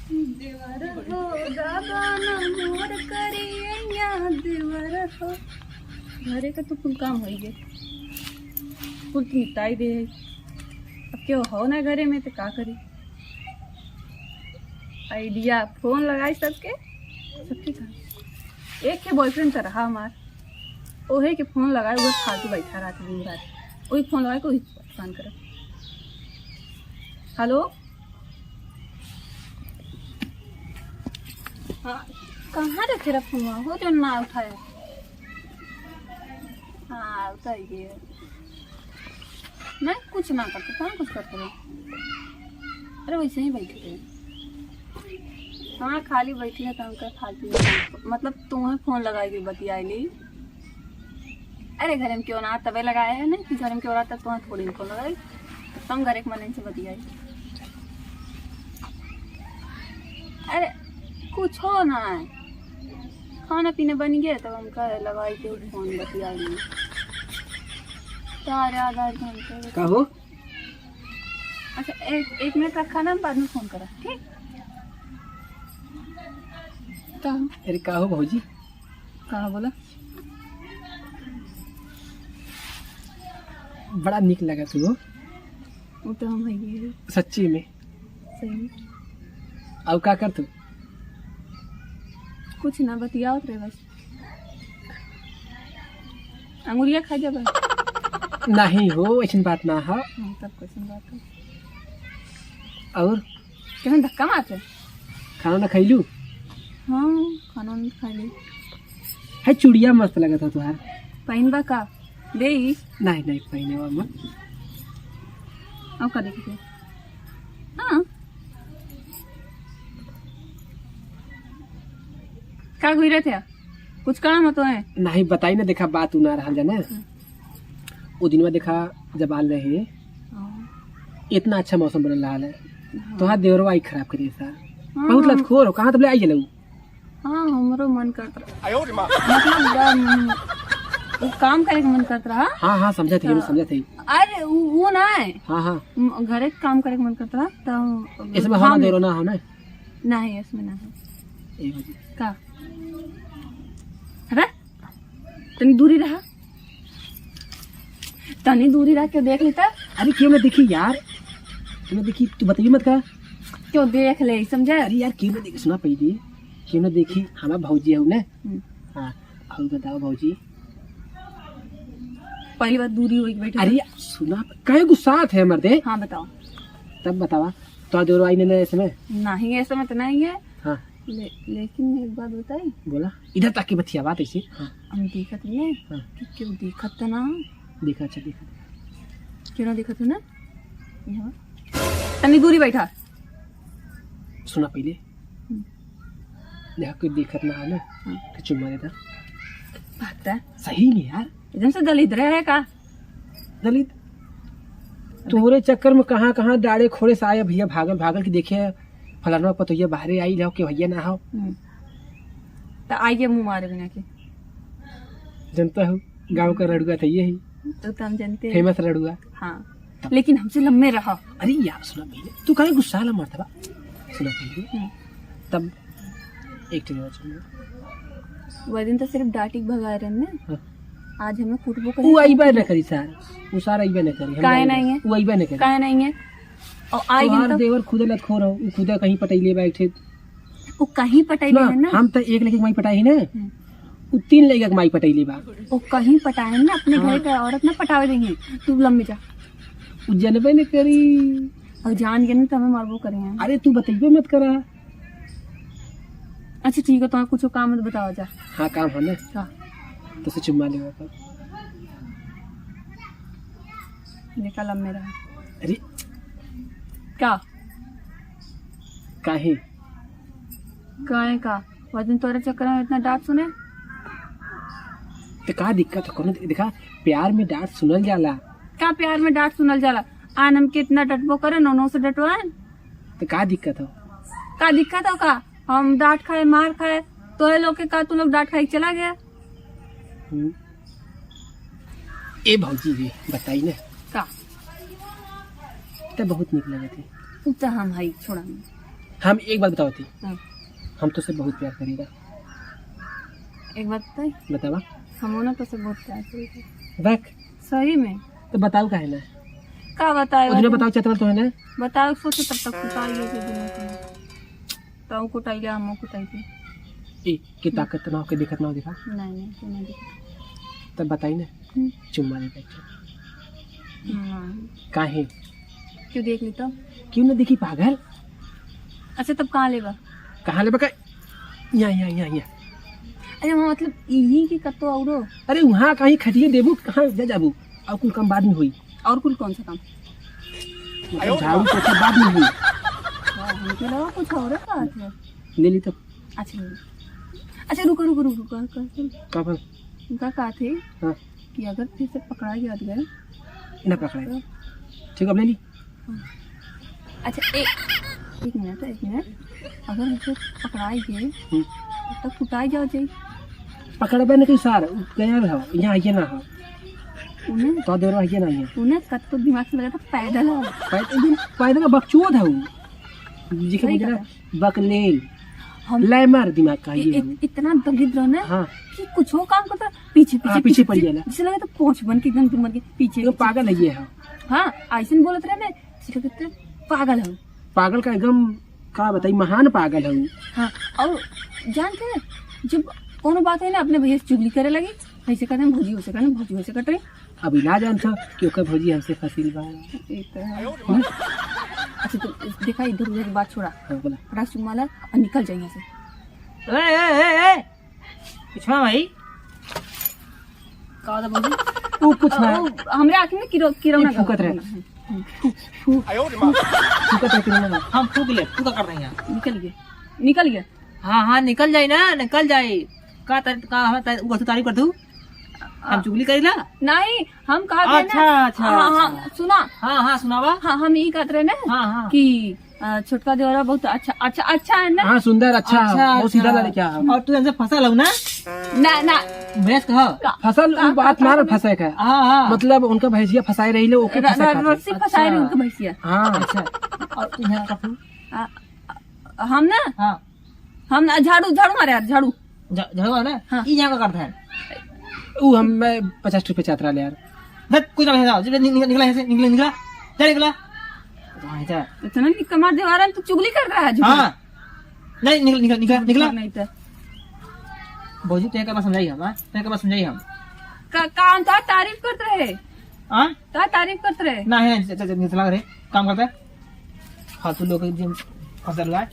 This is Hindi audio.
देवर हो दाबाना मोर करिया देवर हो। घरे का तो कुल काम हो गए, कुल निपटाई दे। अब क्यों हो ना घरे में तो का करी। आइडिया फोन लगाई सबके एक के बॉयफ्रेंड तो रहा हमार, ओहे के फोन लगाए वो फालतू बैठा रात दिन रात, वही फोन लगाए को परेशान करे। हेलो हाँ, कहाँ रखे रहा फोन हो जो ना उठाए। हाँ उठाइए, मैं कुछ ना करते कहाँ कुछ करते रहे। अरे वैसे ही बैठे थे, हाँ खाली बैठी है काम कर फालतू, मतलब तुम्हें फोन लगाएगी बतियाली। अरे घर में क्यों ना तबे लगाया है ना कि घर में क्यों रहा, तब तुम्हें थोड़ी फोन लगाई, तुम घर एक मन से बतियाई। अरे कुछ हो ना है, खाना पीने बन गया तब हम कह लगाई के फोन बतियाई। सारे आधा घंटे का हो? अच्छा एक मिनट रखा ना, बाद में फोन करा ठीक। अरे का हो भौजी? कहा बोला? बड़ा निक लगा तू हो। वो तो हम है सच्ची में। सही। अब का कर तू? कुछ ना बतियाओ रे बस। अंगुरिया खा जा बस। नहीं हो ऐसी बात ना है। हाँ तब कुछ बात है। और कैसे धक्का मारते? खाना ना खैलू? हाँ खाना नहीं खा ली। है चूड़िया मस्त लगा था तुहार। पहन बा का दे ही? नहीं नहीं पहने हुआ मत। अब का देखिए। हाँ क्या घुरे थे? कुछ काम तो है? नहीं बताई ना, देखा बात ना रहा जाना। वो दिन में देखा जब आल रहे इतना अच्छा मौसम बन रहा है, तो हाँ देवरवा आई खराब करिए सर। बहुत लतखोर हो, कहाँ तब ले आई जलू। हाँ हमरो मन करता मतलब वो काम करे के मन करता रहा। हाँ हाँ समझा थी, समझा थी। अरे वो ना है। हाँ हाँ घरे काम करे के मन करता रहा तो इसमें हाँ देवरो ना हो ना। नहीं इसमें ना है का। अरे तनी दूरी रहा, तनी दूरी रह के देख लेता। अरे क्यों ना देखी यार, क्यों ना देखी, तू बताइए मत का क्यों देख ले समझा। अरे यार क्यों ना देखी, सुना पहले क्यों ना देखी, हमारा भौजी है ना। हाँ अब बताओ भौजी, पहली बात दूरी हुई बैठे। अरे सुना कहे गुस्सा है मर्दे। हाँ बताओ। तब बतावा तो देवरो आई ने इसमें नहीं ऐसा मत नहीं है। हाँ लेकिन एक बात बताई। बोला इधर तक की बतिया बात ऐसी। हाँ हम देखत नहीं हाँ कि क्यों देखत तो ना देखा, अच्छा देखा क्यों ना देखत हो ना। यहाँ तनी दूरी बैठा। सुना पहले देखा कोई देखत ना है ना तो चुम्मा देता। बात है सही में यार, एकदम से दलित रहे का दलित तुम्हारे चक्कर में कहाँ कहाँ डाड़े खोड़े से आए भैया, भागल भागल की देखे फलाना पतोहिया बाहरे आई जाओ के भैया ना हो तो आइए मुँह मारे बिना के। जनता हूँ गाँव का रड़ुआ था यही तो हम जानते हैं फेमस रड़ुआ। हाँ लेकिन हमसे लम्बे रहा। अरे यार सुना पहले, तू कहीं गुस्सा ला मरता बा। सुना पहले तब एक वह दिन तो सिर्फ डांटी भगा रहे ने। हाँ। आज हमें कुटबो कर वो आईबा न करी सार, वो सार आईबा न करी। काहे नहीं है? वो आईबा न करी। काहे नहीं है? और आई तो देवर खुदे लत खो रहो, वो खुदे कहीं पटाइले बैठे। वो कहीं पटाइले है ना। हम तो एक लड़के माई पटाई है ना, वो 3 लड़के के माई पटाइले बा। वो कहीं पटाए ना, अपने घर का औरत ना पटावे देंगे। तू लंबे जा। वो जनबे न करी और जान गए ना तो हमें मारबो करेंगे। अरे तू बताइबे मत करा। अच्छा ठीक है, तो कुछ काम मत बताओ जा। हाँ काम है ना। हाँ तो से चुम्मा ले तो निकल अब मेरा। अरे क्या काहे काहे का वह दिन तोरे चक्कर में इतना डांट सुने तो का दिक्कत है? कोनो देखा प्यार में डांट सुनल जाला। का प्यार में डांट सुनल जाला? आन हम कितना डटबो करे, नोनो से डटवाए तो का दिक्कत हो? का दिक्कत हो का? हम डांट खाए मार खाए तो ये लोग के का तू लोग डांट खाई चला गया। ए भौजी रे बताई ना का तो बहुत निक लगे थे। तो हम हाई छोड़ा हम एक बात बताओ थी, हाँ, हम तो से बहुत प्यार करेगा। एक बात बताई, बतावा हम ना तो से बहुत प्यार करेगा बैक सही में। तो बताओ का है ना, का बताए उन्हें बताओ चतरा तो है ना। बताओ सोचे तब तक कुटाइए के बिना तो कुटाइए हम कुटाइए। ए की ताकत ना हो के दिक्कत ना हो, दिखा नहीं तो नहीं दिक्कत। तब बताई ना चुम्मा दे बैठ काहे क्यों देख ली तो? क्यों ना देखी पागल। अच्छा तब कहाँ लेगा? कहाँ ले बका? यहाँ अरे वहाँ मतलब यही की कतो औरो। अरे वहाँ कहीं खटिए देबू, कहाँ जा जाबू, और कुल काम बाद में हुई। और कुल कौन सा काम? झाड़ू पोछा बाद में हुई। हमको लगा कुछ और है। ले ली तब। अच्छा रुको रुको रुको कब उनका कहा थे हाँ कि अगर फिर से पकड़ा गए ना पकड़े ठीक, अब ले ली। अच्छा एक मिनट अगर हमसे पकड़ाई गए तो कुटाई जाओ जाए। पकड़बे नहीं सार गया हो, यहाँ आइए ना हो उन्हें तो देर आइए ना आइए। उन्हें कत्तो दिमाग से लगा था पैदल हो। पैदल बकचोद है जी के मुझे बकलेल हम लैमर दिमाग का ये इतना दगिद्र है ना हाँ कि कुछ हो काम करता पीछे पड़ जाला, जिसे लगे तो पहुंच बन के एकदम दुमर के पीछे पागल है ये है। हाँ ऐसे बोलते रहे मैं पागल हूँ। पागल का एकदम का बताई, महान पागल है। हाँ और जानते हैं जब कोनो बात है ना अपने भैया से चुगली करे लगी, ऐसे कहते हैं भौजी हो से कट रही। अभी ना जानता कि ओकर भौजी हमसे फसील बा। अच्छा तो देखा इधर उधर की बात छोड़ा, हाँ बोला फटाक से माला और निकल जाइए से। पिछवा भाई का बोली तू कुछ ना हमरे आँख में किरौना फुकत रहे हम फूक ले, तू क्या कर रही है? निकल गया। हाँ निकल जाए ना, निकल जाए। का तारीफ कर दू, हम चुगली करेला नहीं हम कहा अच्छा हाँ सुना हाँ सुनावा। हाँ हम यही कहते रहे ना हाँ कि छोटका देवरा बहुत अच्छा है ना। हाँ सुंदर अच्छा बहुत सीधा लड़का है। और तू ऐसे फसल हो ना ना भैंस कह फसल बात ना फंसे का हाँ मतलब उनका भैंसिया फंसाए रही ले ओके रस्सी फंसाए रही उनका भैंसिया। हाँ अच्छा। और तू यहाँ का तू हम ना हाँ हम झाड़ू मारे यार झाड़ू झगड़ा ना हाँ। ये यहाँ का करता है वो हम 50 रुपए चातरा ले यार। बस कोई ना निकला ऐसे निकला चल निकला इतना निक्का मार दे रहा है, तू चुगली कर रहा है। हाँ नहीं निकला नहीं तो भौजी तेरे का बात समझाई हम काम था तारीफ करते रहे। हाँ तारीफ करते रहे ना है चला करे काम करता है फालतू लोग फसल है।